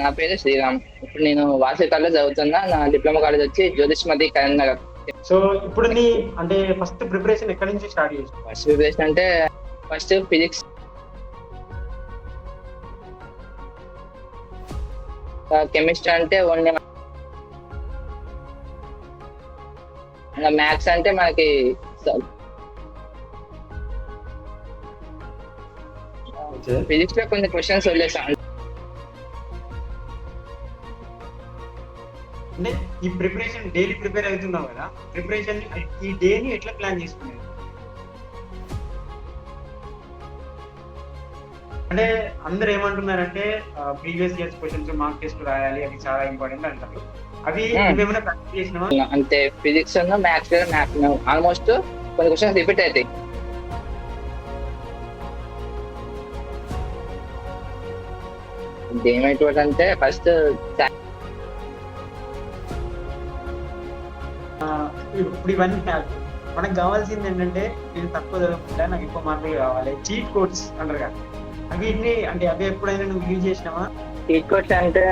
నా పేరు శ్రీరామ్. ఇప్పుడు నేను వాసవి కాలేజ్‌లో చదువుతున్నా. నా డిప్లొమా కాలేజ్ వచ్చి జ్యోతిష్మతి కరీంనగర్. సో, ఇప్పుడు నీ అంటే ఫస్ట్ ప్రిపరేషన్ ఎక్కడి నుంచి స్టార్ట్ చేసినావు? ఫస్ట్ ప్రిపరేషన్ అంటే ఫస్ట్ ఫిజిక్స్, కెమిస్ట్రీ అంటే ఓన్లీ మ్యాథ్స్ అంటే మనకి ఓకే. ఫిజిక్స్ లో కొన్ని క్వశ్చన్స్ వదిలేసాను. అంటే ఈ ప్రిపరేషన్ డైలీ ప్రిపేర్ అవుతున్నావు కదా! ప్రిపరేషన్ ఈ డేని ఎట్లా ప్లాన్ చేసుకునేది? అంటే అందరూ ఏమంటున్నారంటే previous years questions mark test రాయాలి. అవి చాలా ఇంపార్టెంట్ అంటారు. అవి నువ్వేమైనా ప్రాక్టీస్ చేసినావా? అంటే ఫిజిక్స్ మ్యాథ్స్ ఆల్మోస్ట్ కొన్ని క్వశ్చన్స్ రిపీట్ అవుతాయి. ఏమైపోతుందంటే ఫస్ట్ ఇప్పుడు ఇవన్నీ కాదు. మనకు కావాల్సింది ఏంటంటే నేను తక్కువ చదవకుండా నాకు ఎక్కువ మార్కులు కావాలి. చీట్ కోడ్స్ అంటారు కదా! అవిటిని అంటే అవి ఎప్పుడైనా నువ్వు యూజ్ చేసినావా? చీట్ కోడ్స్ అంటే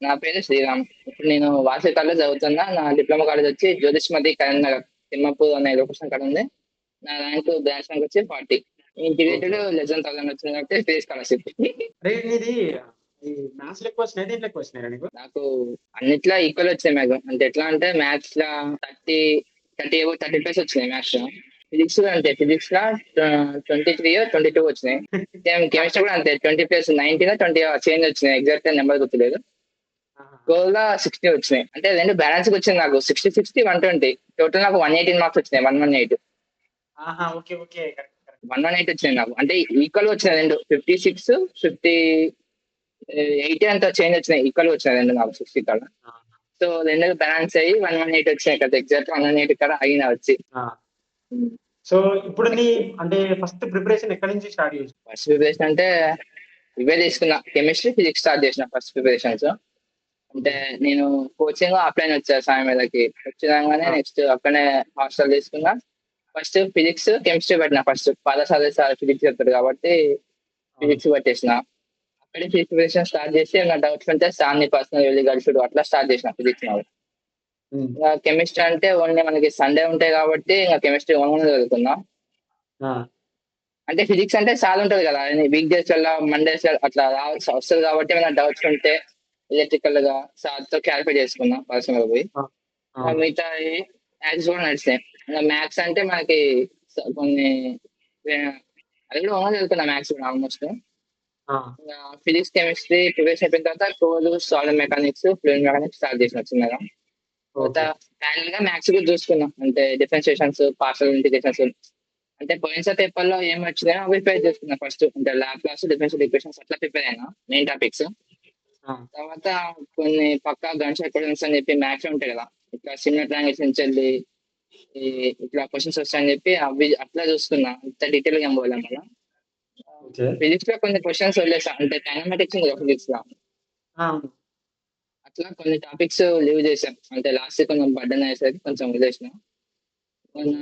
నా పేరు శ్రీరామ్. ఇప్పుడు నేను వాసవి కాలేజ్ చదువుతున్నా. నా డిప్లొమా కాలేజ్ వచ్చి జ్యోతిష్మతి కరీంనగర్ తిమ్మపూర్ అనే లొకేషన్ అక్కడ ఉంది. నా బ్రాంచ్ ర్యాంక్ వచ్చి 40. ఇంటిగ్రేటెడ్ లెస్ దాన్ 1000 వచ్చింది కాబట్టి ఫ్రీ స్కాలర్‌షిప్. అరే నీది ఈ మ్యాథ్స్ లో ఎక్కువ వచ్చినాయి, దేంట్లో ఎక్కువ వచ్చినాయి నీకు? నాకు అన్నిట్లో ఈక్వల్ వచ్చాయి మ్యాక్సిమం. అంటే ఎట్లా అంటే మ్యాథ్స్ లా 30, 30+ వచ్చినాయి మ్యాథ్స్ లో. ఫిజిక్స్ అంతే, ఫిజిక్స్ లా 23, 22 వచ్చినాయి. కెమిస్ట్రీ కూడా అంతే 20+19 20 చేంజ్ వచ్చినాయి. ఎగ్జాక్ట్ నెంబర్ గుర్తులేదు. గోల్ లా 60 వచ్చినాయి. అంటే రెండు బ్యాలెన్స్ వచ్చింది నాకు 60, 60, 120. టోటల్ నాకు 118 మార్క్స్ వచ్చినాయి. 118 ఆహా, ఓకే ఓకే, కరెక్ట్ కరెక్ట్. 118 వచ్చినాయి నాకు. అంటే ఈక్వల్ వచ్చినాయి రెండు. 56, 80 అంత చేంజ్ వచ్చినాయి. ఈక్వల్ వచ్చినాయి రెండు నాకు 60 కల్లా. సో రెండు బ్యాలెన్స్ అయ్యి 118 వచ్చినాయి కదా. ఎగ్జాక్ట్ 118 ఇక్కడ అయినా వచ్చి. సో ఇప్పుడు నీ అంటే ఫస్ట్ ప్రిపరేషన్ ఎక్కడి నుంచి స్టార్ట్ చేసి? ఫస్ట్ ప్రిపరేషన్ అంటే ఇవే తీసుకున్నా. కెమిస్ట్రీ, ఫిజిక్స్ స్టార్ట్ చేసిన ఫస్ట్ ప్రిపరేషన్స్. అంటే నేను కోచింగ్ ఆఫ్లైన్ వచ్చా సాయం మీదకి వచ్చినాగానే నెక్స్ట్ అక్కడనే హాస్టల్ తీసుకున్నా. ఫస్ట్ ఫిజిక్స్, కెమిస్ట్రీ పెట్టిన. ఫస్ట్ పాదసారి సార్ ఫిజిక్స్ చెప్తాడు కాబట్టి ఫిజిక్స్ పట్టేసిన. అక్కడే ఫిజిక్స్ ప్రిపరేషన్ స్టార్ట్ చేసి నా డౌట్స్ ఉంటే సార్ని పర్సనల్ వెళ్ళి కలిసి అట్లా స్టార్ట్ చేసిన ఫిజిక్స్. ఇంకా కెమిస్ట్రీ అంటే ఓన్లీ మనకి సండే ఉంటాయి కాబట్టి ఇంకా కెమిస్ట్రీ ఓన్గా చదువుకున్నా. అంటే ఫిజిక్స్ అంటే చాలా ఉంటది కదా, వీక్ డేస్ వల్ల మండేస్ అట్లా రావాల్సి వస్తుంది కాబట్టి ఏమైనా డౌట్స్ ఉంటే ఎలక్ట్రికల్ గా సార్ తో క్లారిఫై చేసుకున్నా పర్సనల్ పోయి. మిగతా యాక్స్ కూడా నడిచినాయి. ఇంకా మ్యాథ్స్ అంటే మనకి కొన్ని అది కూడా ఓన్గా చదువుకున్నా మ్యాథ్స్ కూడా ఆల్మోస్ట్. ఫిజిక్స్, కెమిస్ట్రీ ప్రిపరేషన్ అయిపోయిన తర్వాత core, solid mechanics, fluid mechanics start చేసిన చిన్నగా. తర్వాత ప్యారల్ గా మ్యాథ్స్ కూడా చూసుకున్నాం. అంటే డిఫరెన్షియేషన్స్, పార్షల్ ఇంటిగ్రేషన్స్. అంటే పోయినసారి పేపర్ లో ఏం వచ్చినాయో అవి ప్రిపేర్ చేసుకున్నా ఫస్ట్. అంటే ల్యాబ్ క్లాస్, డిఫరెన్షియల్ ఈక్వేషన్స్ అట్లా ప్రిపేర్ అయినా మెయిన్ టాపిక్స్. తర్వాత కొన్ని పక్కా గన్స్ ఎక్విడెన్స్ అని చెప్పి మ్యాథ్స్ ఉంటాయి కదా, ఇట్లా సిమిలర్ ట్రయాంగిల్స్ నుంచి వెళ్ళి ఇట్లా క్వశ్చన్స్ వస్తాయని చెప్పి అవి అట్లా చూసుకున్నా. ఇంత డీటెయిల్ గా ఏం పోలేం కదా. ఫిజిక్స్ లో కొన్ని క్వశ్చన్స్ వదిలేసా. అంటే డైనమాటిక్స్ ఉంది ఫిజిక్స్ లో, అట్లా కొన్ని టాపిక్స్ లీవ్ చేశాం. అంటే లాస్ట్ కొంచెం బర్డెన్ అయ్యేసరికి కొంచెం వదిలేసిన.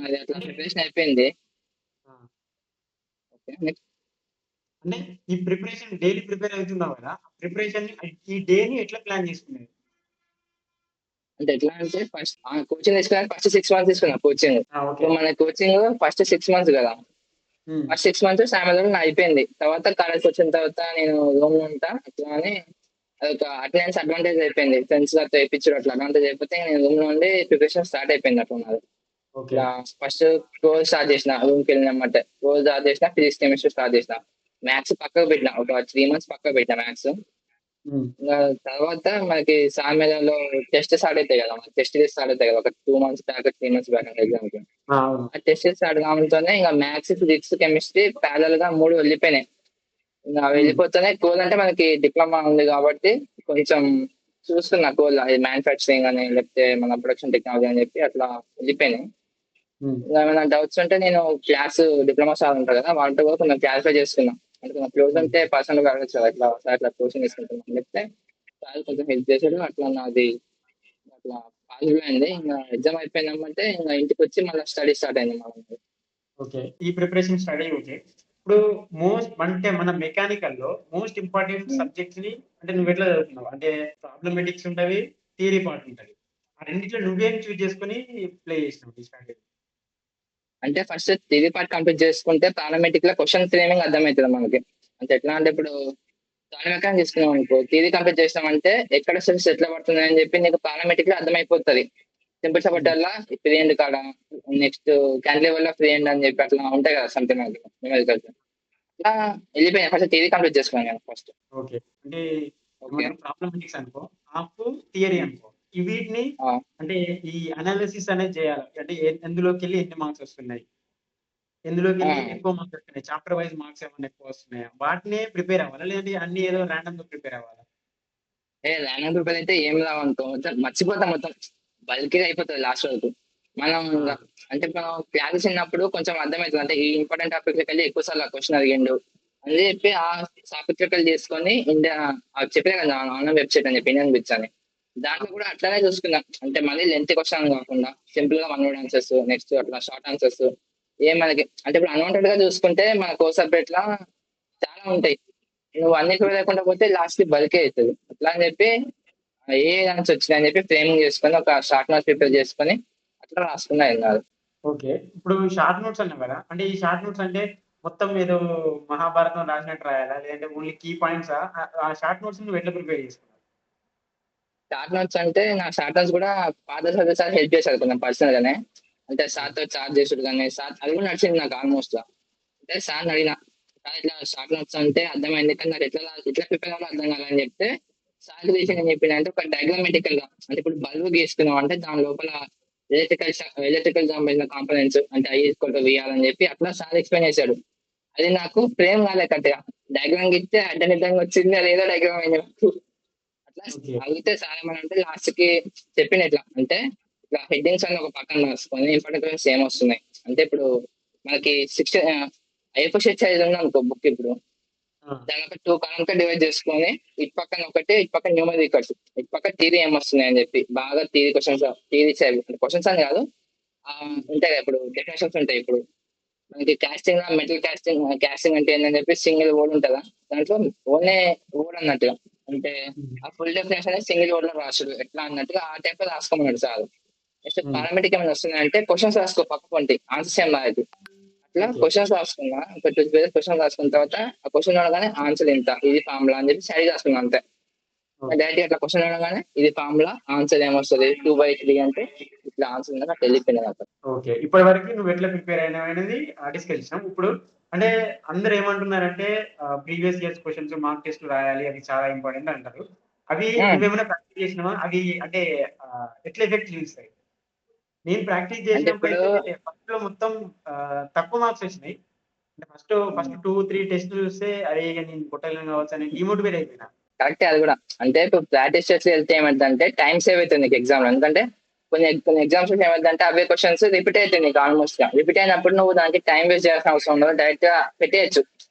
అది అట్లా ప్రిపరేషన్ అయిపోయింది. ఓకే, నెక్స్ట్ అంటే ఈ ప్రిపరేషన్ డైలీ ప్రిపేర్ అవుతున్నావు కదా! ప్రిపరేషన్ ఈ డేని ఎట్లా ప్లాన్ చేసుకునేది? అంటే ఎట్లా అంటే ఫస్ట్ కోచింగ్ తీసుకున్నా. ఫస్ట్ 6 మంత్స్ తీసుకున్నా కోచింగ్. మన కోచింగ్ ఫస్ట్ 6 మంత్స్ కదా. ఫస్ట్ 6 మంత్స్ సాయంత్రం అయిపోయింది. తర్వాత కాలేజ్కి వచ్చిన తర్వాత నేను రూమ్ లో ఉంటా అట్లా అని అదొక అటెండెన్స్ అడ్వాంటేజ్ అయిపోయింది. ఫ్రెండ్స్ తో వేయించడం అట్లా అడ్వాంటేజ్ అయిపోతే నేను రూమ్ లో ఉండి ప్రిపరేషన్ స్టార్ట్ అయిపోయింది అట్లా నాది. ఇట్లా ఫస్ట్ కోర్స్ స్టార్ట్ చేసిన. రూమ్ కి వెళ్ళినమాట కోర్స్ స్టార్ట్ చేసిన. ఫిజిక్స్, కెమిస్ట్రీ స్టార్ట్ చేసిన. మ్యాథ్స్ పక్కకు పెట్టిన. ఒక 3 మంత్స్ పక్కకు పెట్టిన మ్యాథ్స్. తర్వాత మనకి సామ్యలో టెస్ట్ స్టార్ట్ అవుతాయి కదా, టెస్ట్ స్టార్ట్ అవుతాయి కదా ఒక 2 months back, 3 months back exam కి. ఆ టెస్ట్ స్టార్ట్ కావడంతోనే ఇంకా మ్యాథ్స్, ఫిజిక్స్, కెమిస్ట్రీ ప్యారల్ గా 3 వెళ్ళిపోయినాయి. ఇంకా వెళ్ళిపోతేనే కోల్ అంటే మనకి డిప్లొమా ఉంది కాబట్టి కొంచెం చూసుకున్నా కోల్ మ్యానుఫ్యాక్చరింగ్ అని లేకపోతే మన ప్రొడక్షన్ టెక్నాలజీ అని చెప్పి అట్లా వెళ్ళిపోయినాయి. ఏమైనా డౌట్స్ ఉంటే నేను క్లాస్ డిప్లొమా సార్ ఉంటారు కదా వాళ్ళతో కూడా కొంచెం క్లారిఫై చేసుకున్నాం. అంటే కొంచెం క్లోజ్ ఉంటే పర్సనల్ గా అడగచ్చు అట్లా సార్ అట్లా కోచింగ్ తీసుకుంటున్నాను చెప్తే సార్ కొంచెం హెల్ప్ చేశాడు. అట్లా నాది అట్లా పాజిబుల్ అయింది. ఇంకా ఎగ్జామ్ అయిపోయిందంటే ఇంకా ఇంటికి వచ్చి మళ్ళీ స్టడీ స్టార్ట్ అయింది మనకి. ఓకే. ఈ ప్రిపరేషన్ స్టడీ ఓకే. ఇప్పుడు అంటే మన మెకానికల్‌లో మోస్ట్ ఇంపార్టెంట్ హ్మ్. సబ్జెక్ట్స్‌ని అంటే నువ్వెట్లా చదువుతున్నావు? అంటే ప్రాబ్లమాటిక్స్ ఉంటవి, థియరీ పార్ట్ ఉంటది. ఆ రెండిట్లో నువ్వేం చూజ్ చేసుకొని ప్లే చేసినావు ఈ స్ట్రాటజీ? అంటే ఫస్ట్ థియరీ పార్ట్ కంప్లీట్ చేసుకుంటే పారామెట్రిక్‌లో క్వెషన్ ఫ్రేమింగ్ అర్థమైతది మనకి. అంటే ఎట్లా అంటే ఇప్పుడు సాలిడ్ మెకానిక్స్ తీసుకున్నాం అనుకో, థియరీ కంప్లీట్ చేసినామంటే ఎక్కడ స్ట్రెస్ ఎట్లా పడుతున్నాయని చెప్పి నీకు పారామెట్రిక్‌లో అర్థమైపోతది. సింపుల్ హ్మ్. సపోర్టర్‌లా ఫ్రీ ఎండ్ కాడ నెక్స్ట్ క్యాంటిలివర్‌లో ఫ్రీ ఎండ్ అని చెప్పి అట్లా ఉంటాయి కదా సంథింగ్ అట్లా న్యూమెరికల్స్. అట్లా ఎళ్ళిపోయాను. ఫస్ట్ థియరీ కంప్లీట్ చేసుకున్నాను నేను ఫస్ట్. ఓకే. అంటే ఓకే. ఏమంటారు ప్రాబ్లమాటిక్స్ అనుకో, హాఫ్ థియరీ అనుకో. ఈ వీటిని ఆ! అంటే ఈ అనాలిసిస్ అనేది చేయాలి. అంటే ఎందులోకెళ్ళి ఎన్ని మార్క్స్ వస్తున్నాయి? ఎందులోకెళ్ళి ఆ! ఎక్కువ మార్క్స్ వస్తున్నాయి? చాప్టర్ వైస్ మార్క్స్ ఏమన్నా ఎక్కువ వస్తున్నాయా? వాటినే ప్రిపేర్ అవ్వాలా? లేదంటే అన్ని ఏదో రాండమ్‌గా ప్రిపేర్ అవ్వాలా? ర్యాండమ్ ప్రిపేర్ అయితే ఏం రావనుకో మొత్తం మర్చిపోతాం మొత్తం. బల్కీగా అయిపోతది లాస్ట్ వరకు. మనం ఆ! ఇంగ అంటే మనం క్లాసెస్ ఇన్నప్పుడు కొంచెం అర్థమైతది. అంటే ఈ ఇంపార్టెంట్ టాపిక్‌లకెళ్ళి ఎక్కువ సార్లు ఆ క్వెషన్ అడిగిండు. అని చెప్పి ఆ టాపిక్‌లకెళ్ళి చేసుకొని చెప్పినా కదా ఆన్‌లైన్ వెబ్‌సైట్ అని చెప్పి ఇండియన్ బిట్స్ అని. ఆ! దాంట్లో కూడా అట్లనే చూసుకున్నా. అంటే మళ్ళీ లెంతీ క్వెషన్ కాకుండా సింపుల్‌గా వన్ వర్డ్ ఆన్సర్స్ నెక్స్ట్ అట్లా షార్ట్ ఆన్సర్స్ మనకి అంటే ఇప్పుడు అన్వాంటెడ్‌గా చూసుకుంటే మన కోర్స్ సబ్జెక్ట్‌ల చాలా ఉంటాయి. నువ్వు అన్ని చూడలేకుండా పోతే లాస్ట్‌కి బల్కే అయితది. అట్లా అని చెప్పి ఏ ఆన్సర్ వచ్చినాయని చెప్పి ఫ్రేమింగ్ చేసుకొని ఒక షార్ట్ నోట్స్ ప్రిపేర్ చేసుకొని అట్లా రాసుకున్నా ఏం కాదు. ఓకే. ఇప్పుడు షార్ట్ నోట్స్ అన్నావు గదా! అంటే ఈ షార్ట్ నోట్స్ అంటే మొత్తం ఏదో మహాభారతం రాసినట్టు రాయాలా? లేదంటే ఓన్లీ కీ పాయింట్సా? ఆ షార్ట్ నోట్స్‌ని నువ్వు ఎట్లా ప్రిపేర్ చేసుకున్నావు? షార్ట్ నోట్స్ అంటే నా షార్ట్ నోట్స్ కూడా పాత చదివే సార్ హెల్ప్ చేశారు కొంచెం పర్సనల్‌గానే. అంటే హ్మ్. సార్‌తో చాట్ చేసుడు గాని, సార్ అది కూడా నడిచింది నాకు ఆల్‌మోస్ట్. అంటే సార్‌ని అడిగిన. సార్ ఇట్లా షార్ట్ నోట్స్ అంటే అర్థమైంది. కానీ నాకు ఎట్లా ప్రిపేర్ అవ్వాలో అర్థం కాలే అని చెప్తే, సార్‌కి తెలిసి హ్మ్. ఏం చెప్పిండంటే ఒక డయాగ్రామాటికల్‌గా అంటే ఇప్పుడు బల్బ్ గీస్తున్నాం అంటే దాని లోపల ఎలక్ట్రికల్ సంబంధించిన కాంపోనెంట్స్ అంటే ఐ ఈక్వల్ టు వీఆర్ అని చెప్పి అట్లా సార్ ఎక్స్‌ప్లెయిన్ చేశాడు. అది నాకు ఫ్రేమ్ కాలే కరెక్ట్‌గా. డయాగ్రామ్ గీస్తే అడ్డదిడ్డంగా వచ్చింది. అదేదో డయాగ్రామ్ అయింది నాకు. అట్లా ఓకే. అడిగితే సార్ ఏమనంటే లాస్ట్‌కి చెప్పిండు ఇట్లా. అంటే ఇట్లా హెడ్డింగ్స్ అన్ని ఒక పక్కన రాసుకొని ఇంపార్టెంట్ క్వెషన్స్ ఏమొస్తున్నాయి. అంటే ఇప్పుడు మనకి A4 షీట్ సైజ్ ఉందనుకో బుక్ ఇప్పుడు. ఆ! దాన్ని ఒక 2 కాలమ్స్‌గా డివైడ్ చేసుకొని ఇటు పక్కన ఒకటి, ఇటు పక్కన న్యూమరికల్స్. ఇటు పక్క థియరీ ఏమొస్తున్నాయని చెప్పి. బాగా థియరీ క్వెషన్స్ థియరీస్ అవి క్వెషన్స్ అని కాదు. హ్మ్. ఉంటాయి కదా! ఇప్పుడు డెఫినిషన్స్ ఉంటాయి ఇప్పుడు. మనకి మెటల్ కాస్టింగ్ అంటే ఏందని చెప్పి సింగిల్ వర్డ్ ఉంటదా? దాంట్లో ఓన్లీ వర్డ్ అన్నట్టుగా. అంటే హ్మ్. ఆ ఫుల్ డెఫినిషన్ అనేది సింగిల్ వర్డ్‌లో రాసుడు. ఎట్లా అన్నట్టుగా ఆ టైప్‌లో రాసుకోమన్నాడు సారు. నెక్స్ట్ హ్మ్. పారామెట్రిక్ ఏమైనా వస్తున్నాయంటే క్వెషన్స్ రాసుకో పక్క పొంటి. ఆన్సర్స్ ఏం రాయొద్దు. అట్లా ఓకే. క్వెషన్స్ రాసుకున్నా. ఒక 2 పేజెస్ క్వెషన్ రాసుకున్న తర్వాత ఆ క్వెషన్ చూడగానే ఆన్సర్ ఇంత. ఇది ఫార్ములా అని చెప్పి సైడ్ రాసుకున్నా అంతే. ఓకే. డైరెక్ట్‌గా అట్లా క్వెషన్ చూడగానే ఇది ఫార్ములా ఆన్సర్ ఏమొస్తది 2/3 అంటే ఇట్లా ఆన్సర్ ఉందని నాకు తెలిసిపోయింది నాకు. ఓకే. ఇప్పటి వరకి నువ్వెట్లా ప్రిపేర్ అయినావనేది డిస్కస్ చేసాం. ఇప్పుడు అంటే అందరూ ఏమంటున్నారంటే ప్రీవియస్ ఇయర్స్ క్వెషన్స్ మార్క్ టెస్ట్‌లు రాయాలి. అది చాలా ఇంపార్టెంట్ అంటారు. అవి హ్మ్. నువ్వేమైనా ప్రాక్టీస్ చేసినావా? అవి అంటే ఎట్లా ఎఫెక్ట్ చూపిస్తాయి? నేను ప్రాక్టీస్ అంటే ఇప్పుడు చేసినప్పుడైతే ఫస్ట్‌లో మొత్తం తక్కువ మార్క్స్ వచ్చినాయి. అంటే ఫస్ట్ హ్మ్. 2, 3 టెస్ట్‌లు చూస్తే అరే! ఇగ నేను కొట్టలేను కావచ్చు అని డీమోటివేట్ అయిపోయినా. కరెక్టే అది గూడా. అంటే ఇప్పుడు ప్రాక్టీస్ చేసి వెళ్తే ఏమైద్దంటే టైమ్ సేవ్ అయితది నీకు ఎగ్జామ్‌లో. ఎందుకంటే కొన్ని ఎగ్జామ్స్‌లో ఏమైద్దంటే అవే క్వెషన్స్ రిపీట్ అయితాయి నీకు ఆల్‌మోస్ట్‌గా. రిపీట్ అయినప్పుడు నువ్వు దానికి టైమ్ వేస్ట్ చేయాల్సిన అవసరం ఉండదు. డైరెక్ట్‌గా పెట్టేయొచ్చు.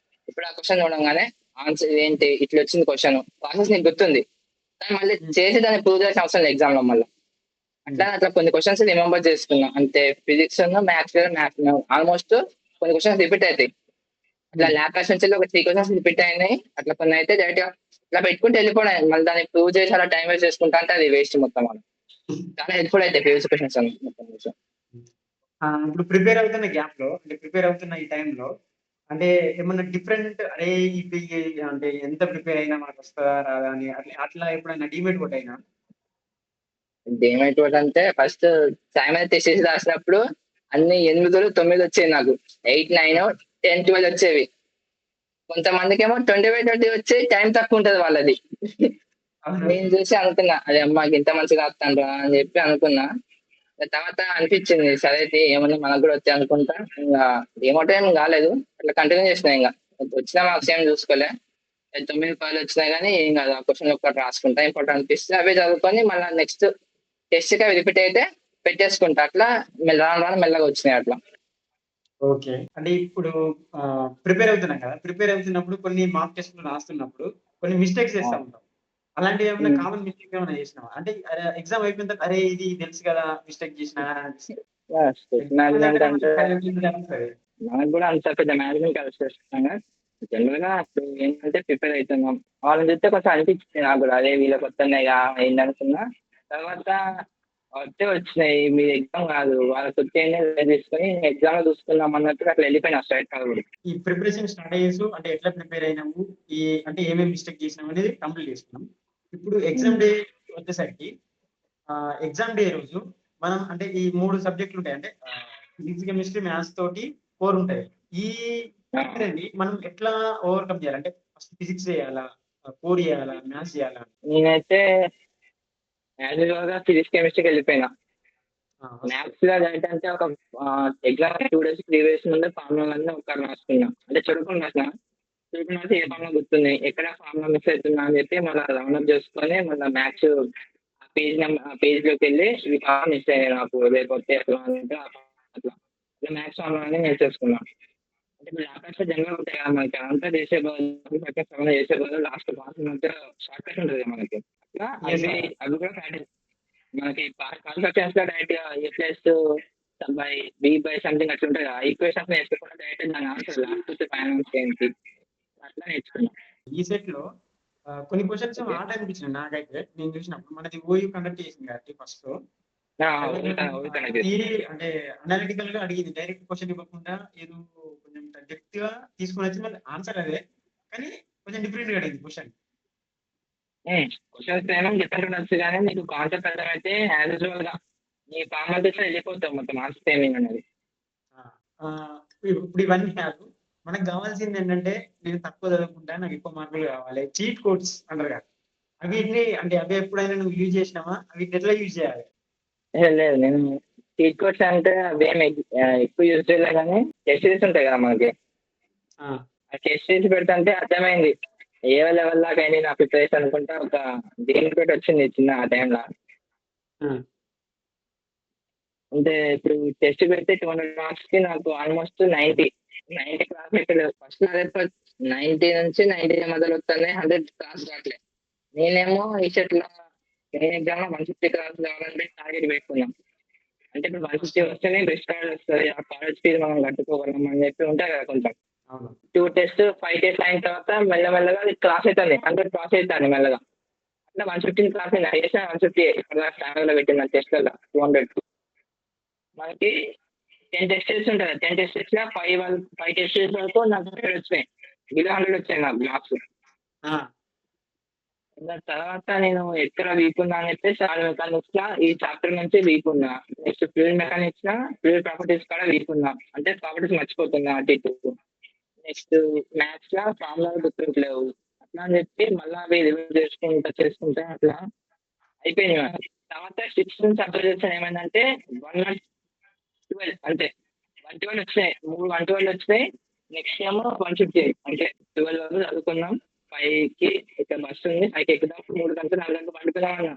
ఇప్పుడు ఆ క్వెషన్ చూడంగానే ఆన్సర్ ఇదేంటి ఇట్లొచ్చింది క్వెషన్. ప్రాసెస్ నీకు గుర్తుంది. కానీ మళ్ళీ హ్మ్. చేసి దాన్ని ప్రూవ్ చేయాల్సిన అవసరం లేదు ఎగ్జామ్‌లో మళ్ళా. హ్మ్. అట్లా కొన్ని క్వెషన్స్ రిమెంబర్ చేసుకున్నా. అంటే ఫిజిక్స్‌ను, మ్యాథ్స్ ఆల్‌మోస్ట్ కొన్ని క్వెషన్స్ రిపీట్ అయితాయి. అట్లా హ్మ్. ల్యాబ్ క్వెషన్స్‌లో ఒక 3 క్వెషన్స్ రిపీట్ అయినాయి. అట్లా కొన్నయితే డైరెక్ట్‌గా ఇట్లా పెట్టుకుంటూ వెళ్ళిపోవడమే. మళ్ళీ దాన్ని ప్రూవ్ చేసి అలా టైమ్ వేస్ట్ చేసుకుంటా అంటే అది వేస్ట్ మొత్తం అది. చాలా హెల్ప్‌ఫుల్ అయితాయి ప్రీవియస్ క్వెషన్స్ అన్ని మొత్తం కొంచెం. ఇప్పుడు ప్రిపేర్ అవుతున్న గ్యాప్‌లో అంటే ప్రిపేర్ అవుతున్న ఈ టైంలో అంటే ఏమన్నా డిఫరెంట్ అరే! ఇది అంటే ఎంత ప్రిపేర్ అయినా మనకొస్తదా? రాదా? అని అట్లా అట్లా ఎప్పుడైనా డీమోటివేట్ అయినా? డేమైట్ అంటే ఫస్ట్ సైమన్ టెస్ట్ రాసినప్పుడు అన్ని 8, 9 వచ్చాయి నాకు. 8, 9, 10, 12 వచ్చేవి. కొంతమందికేమో 20/20 వచ్చి టైమ్ తక్కువ ఉంటది వాళ్ళది. అవును. నేను చూసి అనుకున్నా. అరె! అమ్మ గింత మంచిగా రాత్తాండ్రా అని చెప్పి అనుకున్నా. తర్వాత అనిపిచ్చింది. సరే ఏమన్నా మనకు గూడా వస్తాయి అనుకుంటా. ఇంగా డీమోటివ్ ఏం కాలేదు. అట్లా కంటిన్యూ చేసినా ఇంగ. వచ్చిన మార్క్స్ ఏం చూసుకోలే. 9 పదులు వచ్చినాయి గానీ ఏం కాదు. ఆ క్వెషన్ ఒక్కటి రాసుకుంటా. ఇంపార్టెంట్ అనిపిస్తే అవే చదువుకొని మళ్ళా నెక్స్ట్ టెస్ట్‌కి అవి రిపీట్ అయితే పెట్టేసుకుంటా. అట్లా రాను రాను మెల్లగా వచ్చినాయి అట్లా. ఓకే. అంటే ఇప్పుడు ప్రిపేర్ అవుతున్నాం కదా! ప్రిపేర్ అవుతున్నప్పుడు కొన్ని మాక్ టెస్ట్‌లు రాస్తున్నప్పుడు కొన్ని మిస్టేక్స్ ఆ! చేస్తా ఉంటాం. అలాంటివేమన్నా హ్మ్. కామన్ మిస్టేక్స్ ఏమైనా చేసినావా? అంటే ఎగ్జామ్ అయిపోయిన తర్వాత అరే! ఇది తెలుసు కదా! మిస్టేక్ చేసినా అని అనిపిస్తది. స్ట్రెస్ ఎగ్జామ్ మేనేజ్‌మెంట్ ఉందంటే మనకి అంటే సైలెంట్‌గా అనిపిస్తది. మనకు కూడా అంత పెద్ద మేనేజ్మెంట్ కలిసి వస్తున్నాగా జనరల్ గా అప్పుడు ఏంటంటే ప్రిపేర్ అవుతున్నాం. వాళ్ళని చూస్తే కొంచెం అనిపించింది నాకు కూడా, అదే వీళ్ళకి వస్తున్నాయి ఏంటి అనుకున్నా. తర్వాత వస్తే వచ్చినాయి, మీ ఎగ్జామ్ కాదు వాళ్ళకి వచ్చేయండి తీసుకొని ఎగ్జామ్ లో చూసుకుందాం అన్నట్టు అట్లా వెళ్ళిపోయినా స్ట్రైట్ కాదు. ఈ ప్రిపరేషన్ స్టార్ట్ అయ్యేసు అంటే ఎట్లా ప్రిపేర్ అయినాము, ఈ అంటే ఏమేమి మిస్టేక్ చేసినాము అనేది కంప్లీట్ చేసుకున్నాం. ఇప్పుడు ఎగ్జామ్ డే వచ్చేసరికి ఎగ్జామ్ డే రోజు మనం అంటే ఈ 3 సబ్జెక్టులు ఉంటాయి. అంటే ఫిజిక్స్, కెమిస్ట్రీ, మ్యాథ్స్ తోటి 4 ఉంటాయి. ఈ ప్రిపేర్‌ని మనం ఎట్లా ఓవర్‌కమ్ చేయాలి? అంటే ఫస్ట్ ఫిజిక్స్ చేయాలా? 4 చేయాలా? మ్యాథ్స్ చేయాలా? నేనైతే యాజ్ యూజువల్ గా ఫిజిక్స్ కెమిస్ట్రీకి వెళ్ళిపోయినా. ఫస్ట్ మ్యాథ్స్ లో ఏంటంటే ఒక ఎగ్జామ్ 2 డేస్ 3 డేస్ ముందే ఫార్ములాలన్నీ ఒకసారి రాసుకున్నా. అంటే చదువుకుని రాసిన. చదువుకుని రాసి ఏ ఫార్ములా గుర్తుంది, ఎక్కడ ఫార్ములా మిస్ అవుతుందా అని చెప్పి మళ్ళీ రౌండప్ చేసుకొని మళ్ళీ మ్యాథ్స్ ఆ పేజ్ లోకి వెళ్ళి ఈ ఫార్ములా మిస్ అయ్యాయి నాకు రేపు వస్తే ఎట్లా అంటే అట్లా మ్యాథ్స్ ఫార్ములా నేర్చేసుకున్నాను. అంటే ఇప్పుడు ల్యాప్టాప్స్ జనరల్ ఉంటాయి కదా మనకి, అంతా చేసే బదులు చేసే బదులు లాస్ట్ పాస్ మధ్య షార్ట్ కట్ ఉంటుంది కదా మనకి. అట్లా యెస్. అవి కూడా ప్రాక్టీస్ మనకి కాన్సెప్షన్స్ లో డైరెక్ట్ గా a plus by b by something అట్లా ఉంటుంది కదా, ఈక్వేషన్స్ నేర్చుకోకుండా డైరెక్ట్ దాని ఆన్సర్ లాస్ట్ ఫైనాన్స్ ఏంటి అట్లా నేర్చుకున్నాం. ఈ సెట్‌లో కొన్ని క్వెషన్స్ ఓకే. హార్డ్ అనిపించినాయి నాకైతే. నేను చూసినప్పుడు మనది ఓయూ కండక్ట్ చేసింది కాబట్టి ఫస్ట్‌లో. అవుతాను థియరీ అంటే అనలిటికల్‌గా అడిగింది. డైరెక్ట్ క్వెషన్ ఇవ్వకుండా ఏదో కొంచెం డెప్త్‌గా తీసుకొనొచ్చి మళ్ళీ ఆన్సర్ అదే. కానీ కొంచెం డిఫరెంట్‌గా అడిగింది క్వెషన్. క్వశ్చన్స్ ఏమో డిఫరెంట్ ఉండొచ్చు కానీ నీకు కాన్సెప్ట్ అర్థమైతే యాజ్ యూజువల్ గా నీ ఫార్మాలిటీస్ వెళ్ళిపోతావు మొత్తం ఆన్సర్ ఏమింగ్ అనేది. ఆ! ఇప్పుడు ఇవన్నీ కాదు. మనకు కావాల్సిందేంటంటే నేను తక్కువ చదువుకుంటా, నాకు ఎక్కువ మార్కులు కావాలి. చీట్ కోడ్స్ అంటారు కదా! అవిటిని అంటే అవి ఎప్పుడైనా నువ్వు యూజ్ చేసినావా? వీటిని ఎట్లా యూజ్ చేయాలి? లేదు నేను చీట్ కోడ్స్ అంటే అవేం ఎక్కువ యూజ్ చేయలే కానీ టెస్ట్ సీరీస్ ఉంటాయి కదా మనకి. ఆ! ఆ టెస్ట్ సీరీస్ పెడితే అర్థమైంది ఏ లెవెల్ దాకా అయింది నా ప్రిపరేషన్ అనుకుంటా. ఒక దీనికి పెట్టి వచ్చింది చిన్న ఆ టైంలో. ఆ! అంటే ఇప్పుడు టెస్ట్ పెడితే 200 మార్క్స్ కి నాకు ఆల్మోస్ట్ 90 క్లాస్ పెట్టలేదు ఫస్ట్. అదే 90 నుంచి 90 మధ్యలో వస్తానే 100 క్లాస్ రావట్లే. నేనేమో ఈ సెట్లో మెయిన్ ఎగ్జామ్ లో 150 క్లాస్ కావాలంటే టార్గెట్ పెట్టుకున్నాం. అంటే ఇప్పుడు 150 వస్తేనే బెస్ట్ కాలేజ్ వస్తుంది, ఆ కాలేజ్ ఫీజు మనం కట్టుకోగలం అని చెప్పి ఉంటాయి కదా కొంచెం. అవును. 2 టెస్ట్ 5 టెస్ట్ అయిన తర్వాత మెల్లమెల్లగా అది క్లాస్ అవుతుంది, 100 క్లాస్ అవుతుంది మెల్లగా. అట్లా 115 క్లాస్ అయింది, హైయెస్ట్ 150 ఇక్కడ స్టాండర్డ్ లో పెట్టిన టెస్ట్లలో 200. మనకి 10 టెస్టెస్ ఉంటుంది, 10 టెస్టెస్ లో 5 టెస్టెస్ వరకు నాకు 100 వచ్చినాయి, బిలో 100 వచ్చాయి నాకు మార్క్స్. ఆ! దాని తర్వాత నేను ఎక్కడ వీక్ ఉన్నా అని చెప్పి సాల్ మెకానిక్స్ లా ఈ చాప్టర్ నుంచి వీక్ ఉన్నా. నెక్స్ట్ ఫ్లూయిడ్ మెకానిక్స్ లా ఫ్లూయిడ్ ప్రాపర్టీస్ కూడా వీక్ ఉన్నా, అంటే ప్రాపర్టీస్ మర్చిపోతున్నా అటు ఇటు. నెక్స్ట్ మ్యాథ్స్ లా ఫార్ములా గుర్తుంటలేవు. అట్లా అని చెప్పి మళ్ళీ అవి రివిజ్ చేసుకుంటా అట్లా అయిపోయింది నాకు. తర్వాత 6 నుంచి అబ్జర్వ్ చేస్తాను ఏమైందంటే 112 అంతే. 112 వచ్చినాయి, 3 112 వచ్చినాయి. నెక్స్ట్ ఏమో 150, అంటే 12 వరకు చదువుకున్నాం. 5కి ఇక్కడ బస్సు ఉంది, 5కి ఎక్కుదాం, 3 గంటలు 4 గంటలు పండుకుందాం అన్నా.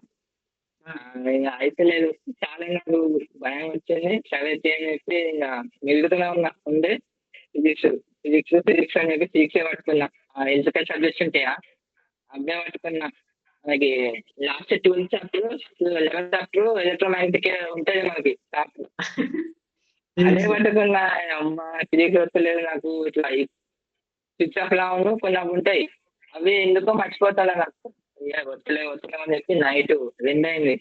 ఇంకా అయితలేదు, చాలా నాకు భయం వచ్చింది. సరే అని చెప్పి ఇంకా మిగులుతూనే ఉండే ఫిజిక్స్ ఫిజిక్స్ అని చెప్పి ఫిజిక్స్ పట్టుకున్నా. ఎలక్ట్రికల్ సబ్జెక్ట్స్ ఉంటాయా అవే పట్టుకున్నా. మనకి లాస్ట్ 12 చాప్టర్ 11 చాప్టర్ ఎలక్ట్రోమాగ్నెటిక్ ఉంటుంది మనకి చాప్టర్, అదే పట్టుకున్నా. అమ్మ ఫిజిక్స్ వస్తలేదు నాకు, ఇట్లా స్విచ్ ఆఫ్ లా కొన్ని అవి ఉంటాయి, అవి ఎందుకో మర్చిపోతాను నాకు. ఇక వస్తలేవు అని చెప్పి నైట్ 2 అయింది.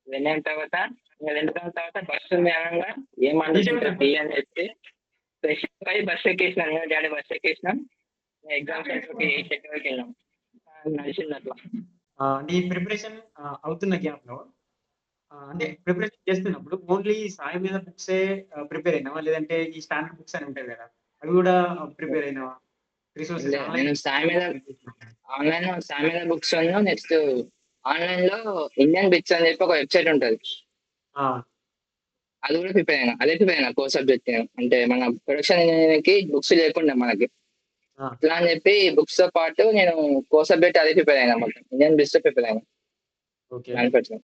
2 అయిన తర్వాత ఇంకా 2 తర్వాత బస్సు ఉంది అనగా ఏమంటుంటా అని చెప్పి ఫ్రెష్ అయ్యి బస్సు ఎక్కేసినాను. నేను డాడీ బస్సు ఎక్కేసినాం, ఎగ్జామ్ సెంటర్కి 8 వరకు వెళ్ళాం. నడిచింది అట్లా. అంటే ఈ ప్రిపరేషన్ అవుతున్న గ్యాప్‌లో అంటే ప్రిపరేషన్ చేస్తున్నప్పుడు ఓన్లీ సాయి మీద బుక్సే ప్రిపేర్ అయినావా? లేదంటే ఈ స్టాండర్డ్ బుక్స్ అని ఉంటాయి కదా! అవి కూడా ప్రిపేర్ అయినావా? రిసోర్సెస్ నేను సాయి మీద బుక్స్ నెక్స్ట్ ఆన్లైన్ లో ఇండియన్ బిట్స్ అని చెప్పి ఒక వెబ్సైట్ ఉంటుంది, ఆ! అది కూడా ప్రిపేర్ అయినా కోర్ సబ్జెక్ట్. అంటే మన ప్రొడక్షన్ కి బుక్స్ లేకుండా మనకి ఆ! అట్లా అని చెప్పి బుక్స్ తో పాటు నేను కోర్ సబ్జెక్ట్ అది ప్రిపేర్ అయినా, మొత్తం ఇండియన్ బిట్స్ ప్రిపేర్ అయినా ఓకే. మ్యానుఫ్యాక్చరింగ్.